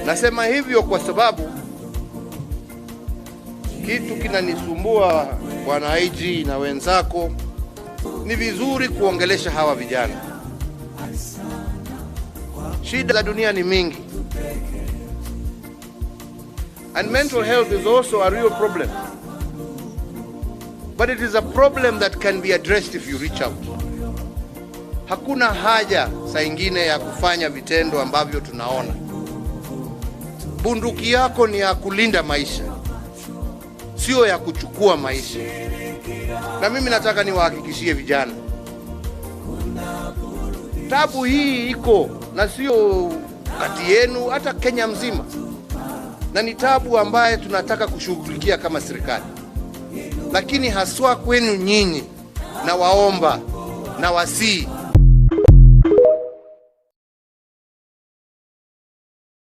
Nasema hivyo kwa sababu kitu kinanisumbua, Bwana IG na wenzako, ni vizuri kuongelesha hawa vijana. Shida za dunia ni mingi, and mental health is also a real problem, but it is a problem that can be addressed if you reach out. Hakuna haja saa ingine ya kufanya vitendo ambavyo tunaona. Bunduki yako ni ya kulinda maisha, sio ya kuchukua maisha. Na mimi nataka niwahakikishie vijana, tabu hii iko, na sio kati yenu, hata Kenya mzima, na ni tabu ambaye tunataka kushughulikia kama serikali. Lakini haswa kwenu nyinyi, na waomba na wasii